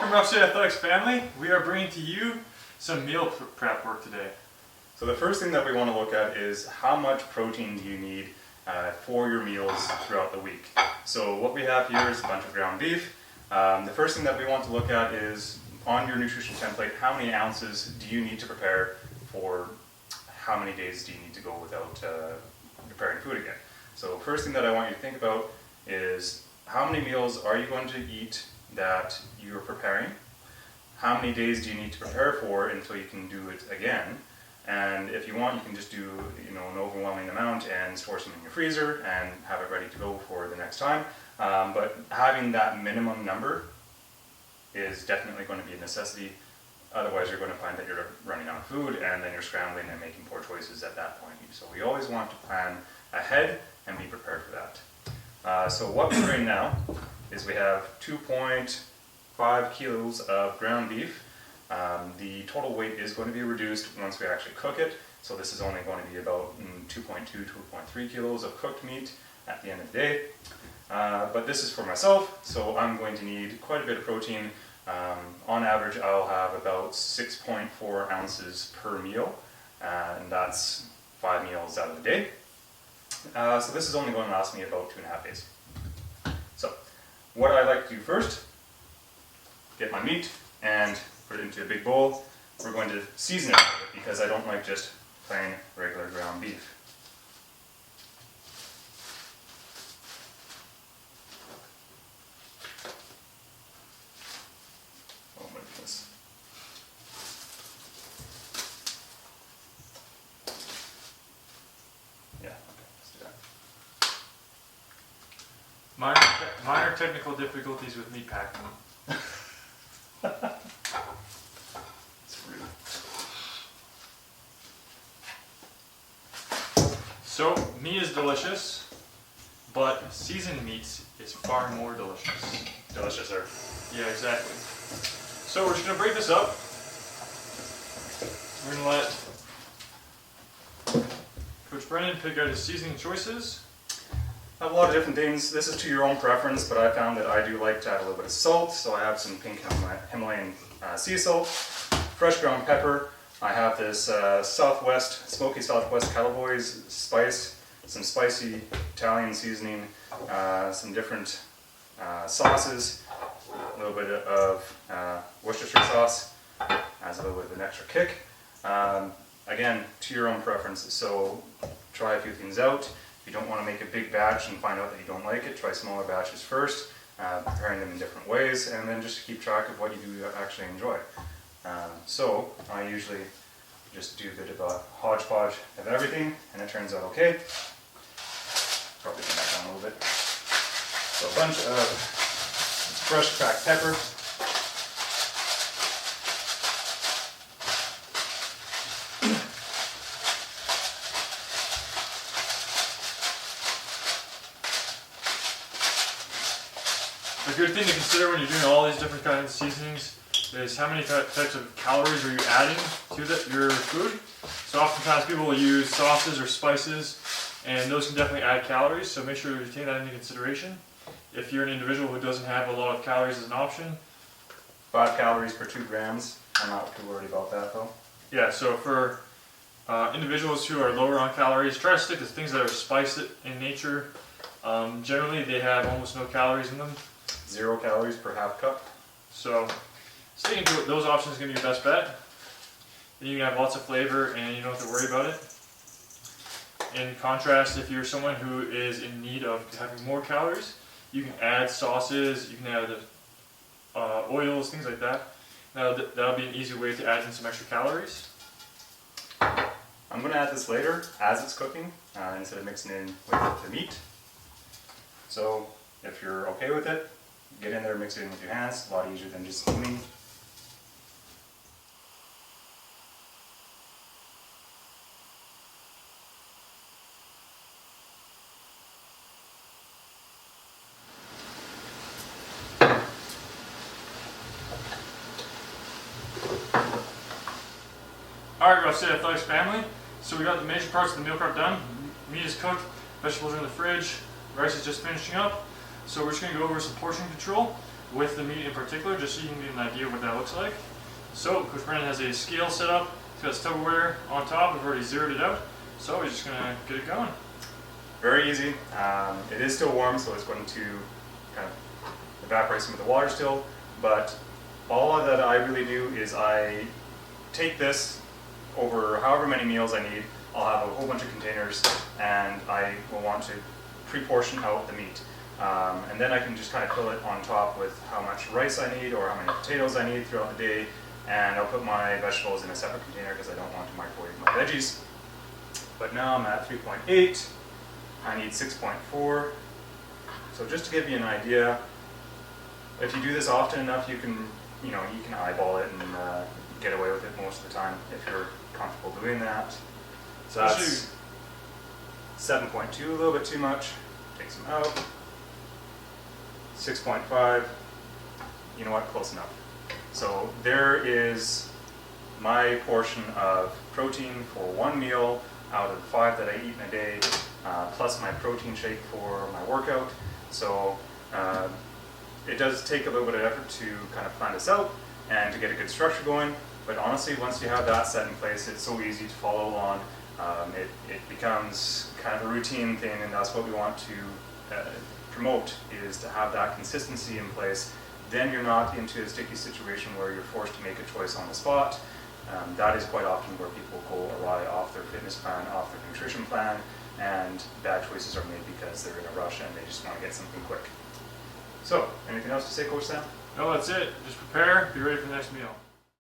Welcome Rough City Athletics family. We are bringing to you some meal prep work today. So the first thing that we want to look at is how much protein do you need for your meals throughout the week. So what we have here is a bunch of ground beef. The first thing that we want to look at is on your nutrition template, how many ounces do you need to prepare for how many days do you need to go without preparing food again. So first thing that I want you to think about is how many meals are you going to eat that you're preparing? How many days do you need to prepare for until you can do it again? And if you want, you can just do an overwhelming amount and store some in your freezer and have it ready to go for the next time. But having that minimum number is definitely going to be a necessity. Otherwise, you're going to find that you're running out of food and then you're scrambling and making poor choices at that point. So we always want to plan ahead and be prepared for that. So what we're doing now is we have 2.5 kilos of ground beef. The total weight is going to be reduced once we actually cook it. So this is only going to be about 2.2, 2.3 kilos of cooked meat at the end of the day. But this is for myself, so I'm going to need quite a bit of protein. On average, I'll have about 6.4 ounces per meal, and that's 5 meals out of the day. So this is only going to last me about 2.5 days. So what I like to do first, get my meat and put it into a big bowl. We're going to season it because I don't like just plain regular ground beef. Oh my goodness. Yeah, okay, let's do that. Minor technical difficulties with meat packing. So, meat is delicious, but seasoned meats is far more delicious. Deliciouser. Yeah, exactly. So we're just going to break this up. We're going to let Coach Brennan pick out his seasoning choices. I have a lot of different things. This is to your own preference, but I found that I do like to add a little bit of salt, so I have some pink Himalayan sea salt, fresh ground pepper. I have this smoky Southwest Cowboys spice, some spicy Italian seasoning, some different sauces, a little bit of Worcestershire sauce, adds a little bit of an extra kick. Again, to your own preference, so try a few things out. If you don't want to make a big batch and find out that you don't like it, try smaller batches first, preparing them in different ways, and then just keep track of what you do actually enjoy. So I usually just do a bit of a hodgepodge of everything, and it turns out okay. Probably turn that down a little bit. So a bunch of fresh cracked pepper. A good thing to consider when you're doing all these different kinds of seasonings is how many types of calories are you adding to your food. So oftentimes people will use sauces or spices, and those can definitely add calories, so make sure you take that into consideration. If you're an individual who doesn't have a lot of calories as an option. 5 calories per 2 grams. I'm not too worried about that though. Yeah, so for individuals who are lower on calories, try to stick to things that are spiced in nature. Generally they have almost no calories in them. 0 calories per half cup. So sticking to those options is going to be your best bet. Then you can have lots of flavor and you don't have to worry about it. In contrast, if you're someone who is in need of having more calories, you can add sauces, you can add oils, things like that. That'll be an easy way to add in some extra calories. I'm going to add this later as it's cooking instead of mixing in with the meat. So if you're okay with it, get in there, mix it in with your hands. A lot easier than just spooning. Alright, Rough City Athletics family. So we got the major parts of the meal prep done. Meat is cooked, vegetables are in the fridge, rice is just finishing up. So we're just going to go over some portion control. with the meat in particular, just so you can get an idea of what that looks like. So Coach Brennan has a scale set up. It's got his Tupperware on top. We've already zeroed it out. So we're just gonna get it going. Very easy. It is still warm, so it's going to kind of evaporate some of the water still. But all that I really do is I take this over however many meals I need. I'll have a whole bunch of containers, and I will want to pre-portion out the meat. And then I can just kind of fill it on top with how much rice I need or how many potatoes I need throughout the day. And I'll put my vegetables in a separate container because I don't want to microwave my veggies. But now I'm at 3.8. I need 6.4. So just to give you an idea, if you do this often enough, you can eyeball it and get away with it most of the time if you're comfortable doing that. So that's 7.2, a little bit too much. Take some out. 6.5. You know what? Close enough. So there is my portion of protein for one meal out of 5 that I eat in a day, plus my protein shake for my workout. So it does take a little bit of effort to kind of plan this out and to get a good structure going. But honestly, once you have that set in place, it's so easy to follow along. It becomes kind of a routine thing, and that's what we want to promote, is to have that consistency in place. Then you're not into a sticky situation where you're forced to make a choice on the spot. That is quite often where people go awry off their fitness plan, off their nutrition plan, and bad choices are made because they're in a rush and they just want to get something quick. So, anything else to say, Coach Sam? No, that's it. Just prepare, be ready for the next meal.